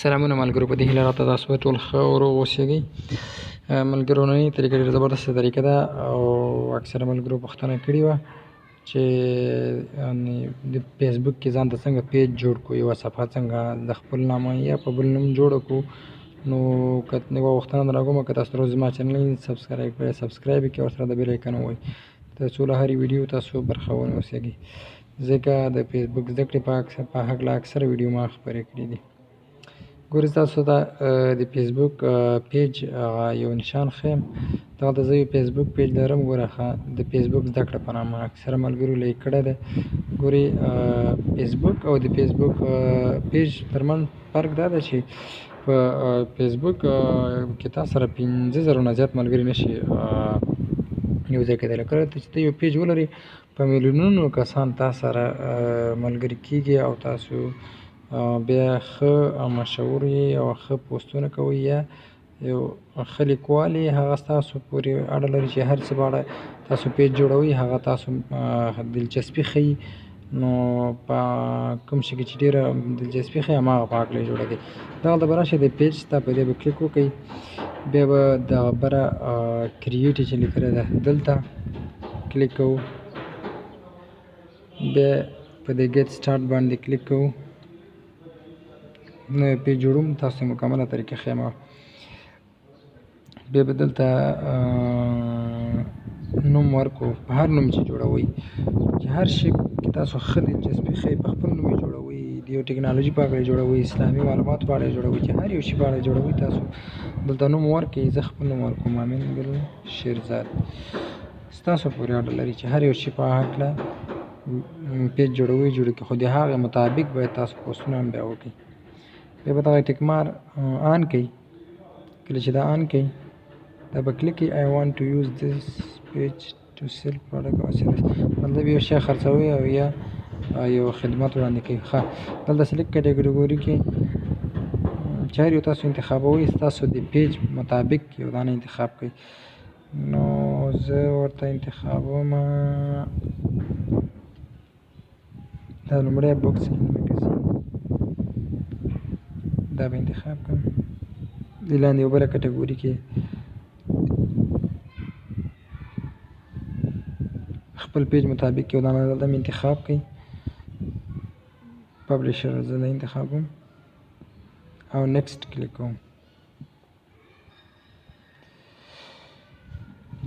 سلامونه ملګرو، په دې هیله راته تاسو به ټول ښه او روغ اوسېږئ. ملګرو نننۍ طریقه ډېره زبردسته طریقه ده او اکثره ملګرو پوښتنه کړې وه چې د فیسبوک کې ځان ته څنګه پیج جوړ کړو، یوه صفحه څنګه د خپل نامه یا په بل نوم جوړه کړو. نو یوه غوښتنه در راکومه که تاسو تر اوسه زما چینل سبسکرایب کړی سبسکرایب یې کړئ، ورسره د بیل آیکن ووهئ تر څو له هرې ویډیو تاسو برخه واوسېږئ، ځکه د فیسبوک زده کړې په هکله اکثره ویډیو ما خپرې کړي دي. ګورئ تاسو ته د فیسبوک پیج یو نشان ښیم، دغلته زه یو فیسبوک پیج لرم. ګوره د فیسبوک زده کړه په نامه اکثره ملګرو لایک کړی دی. ګورئ فیسبوک او د فیسبوک پیج ترمنځ فرق دا ده چې په فیسبوک کې تا سره 50,000 نه زیات ملګري نشي یو ځای کېدلی. کله چې ته یو پیج ولرې په میلیونونو کسان تا سره ملګري کېږي او تاسو بیا ښه مشهور یې او ښه پوسټونه کوئ یا یو ښه لیکوال یې، هغه ستاسو پورې اړه لري چې هر څه په اړه تاسو پیج جوړوئ هغه تاسو دلچسپي ښیي. نو په کوم شي کې چې ډېره دلچسپي ښیي هماغه په هکله یې جوړه کړئ. دغلته به راشئ د پیج ته، په دې به کلیک وکړئ، بیا به دغه بره کریټ چې لیکلی ده دلته کلیک کوو، بیا په دې ګیټ سټارټ باندې کلیک کوو. نوی پیج جوړوم، تاسو ته مکمله طریقه ښیم. بیا به دلته نوم ورکړو، په هر نوم چې جوړوئ چې هر شي کې تاسو ښه دلچسپي ښیي په خپل نوم یې جوړوئ، د یو ټکنالوژي په اړه جوړوئ، اسلامي معلوماتو په اړه جوړوئ، چې هر یو شي په اړه جوړوئ تاسو دلته نوم ورکړئ. زه خپل نوم ورکوم امین ګل شیرزاد. ستاسو پورې اړه لري چې هر یو شي په هکله پیج جوړوئ کړئ، خو د هغې مطابق باید تاسو پوسټونه هم بیا وکړئ. بیا به دغه ټک مار آن کړئ. کله چې دا آن کړئ دا به کلیک کړئ I want to use this page to sell product or service، مطلب یو شی خرڅوئ او یا یو خدمت وړاندې کوئ. ښه دلته سلیکټ کټګوري کې چې هر یو تاسو انتخابوئ، ستاسو د پیج مطابق یو دانه انتخاب کړئ. نو زه ورته انتخابوم دا لومړی بوکس میګزین، دا به انتخاب کړم. دې لاندې یو بله کټګوري کې خپل پیج مطابق یو دانه دلته مې انتخاب کړئ. پبلیشر زه دا انتخاب کوم او نیکسټ کلیک کوم.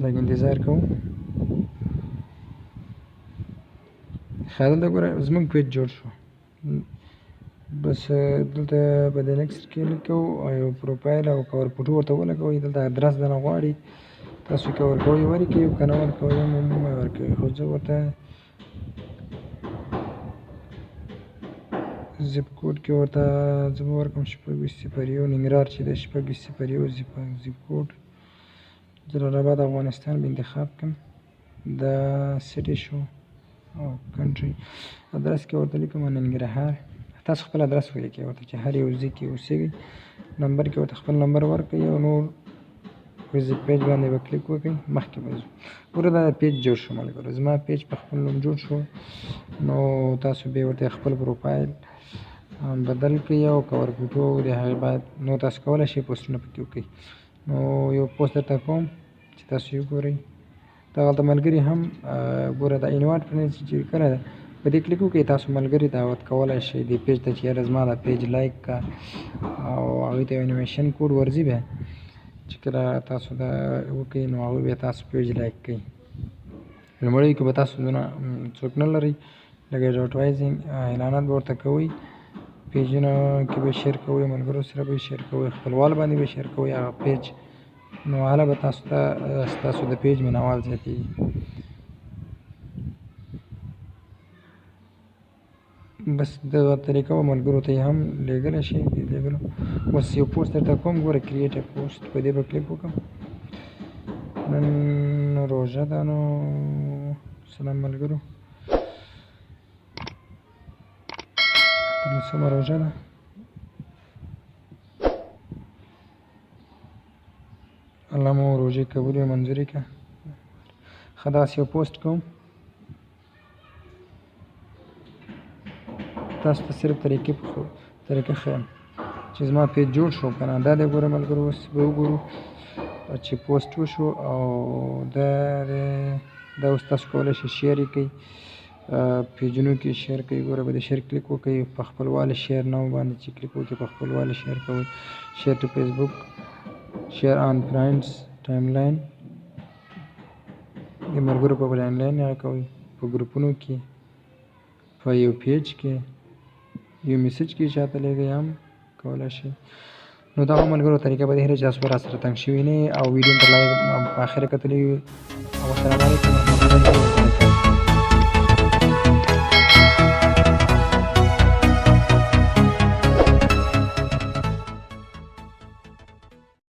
لږ انتظار کوم. ښه دلته ګوره زموږ پیج جوړ شو. بس دلته به د نیکسټ کلیک کوو او یو پروفایل او کور فوټو ورته ولګوئ. دلته ادرس درنه غواړي، تاسو که ورکوئ ورکړئ، که نه ورکوئ هم ورکوئ. خو زه ورته زیپ کوډ کې ورته زه به ورکړم 2601 ننګرهار چې دی 2601 زیپ کوډ. جلال آباد افغانستان به انتخاب کړم. دا سټي شو او کنټري. ادرس کې ورته لیکم ننګرهار. تاسو خپل ادرس ولیکئ ورته چې هر یو ځای کې اوسېږئ. نمبر کې ورته خپل نمبر ورکړئ او نور ویزیټ پیج باندې به کلیک وکړئ. مخکې به ځو. ګوره دا پیج جوړ شو ملګرو، زما پیج په خپل نوم جوړ شو. نو تاسو بیا ورته خپل پروفایل بدل کړئ او کور فوټو د هغې باید نو تاسو کولی شئ پوسټونه پکې وکړئ. نو یو پوسټ درته کوم چې تاسو یې وګورئ. دغلته ملګري هم ګوره دا انوایټ فرینډز چې کړی ده په دې کلیک وکړئ. تاسو ملګري دعوت کولی شئ دې پیج ته چې یاره زما دا پیج لایک کړه او هغوی ته یو انیمیشن کوډ ورځي بیا چې کله تاسو دا وکړئ نو هغوی بیا تاسو پیج لایک کوي. لومړی کې به تاسو دونه څوک نه لرئ، لکه ایډورټایزینګ اعلانات به ورته کوئ، پیجونه کې به شیر کوئ، ملګرو سره به شیر کوئ، خپلوال باندې به شیر کوئ هغه پیج. نو هله به تاسو ته ستاسو د پیج مینوال زیاتېږي. بس دغه طریقه به ملګرو ته یې هم لیږلی شئ. لیږلو اوس یو پوسټ درته کوم، ګوره کریټ ا پوسټ، په دې به کلیک وکړم. نن روژه ده نو سلام ملګرو، 15مه روژه ده. الله مو روژې قبولې او منظورې کړه. ښه داسې یو پوسټ کوم. تاسو ته صرف طریقه ښیم. چې زما پیج جوړ شو که نه. دا دی ګوره ملګرو، اوس به وګورو چې پوسټ وشو او دا اوس تاسو کولی شئ شیر یې کړئ، پیجونو کې شیر کوي. ګوره به د شیر کلیک وکړئ، په خپلوالي شیر نو باندې چې کلیک وکړئ په خپلوالي شیر کوئ. شیر ټو فیسبوک، شیر آن فرینډس، ټایم لاین د ملګرو په ټایم لاین هغه کوئ، په ګروپونو کې، په یو پیج کې، یو میسج کې چاته لیږئ هم کولی شئ. نو دغه ملګرو طریقه به د هرې چا سره سره تنګ شوي نه او ویډیو تر لایک په اخره کتلی او السلام علیکم ورحمة الله وبرکاته.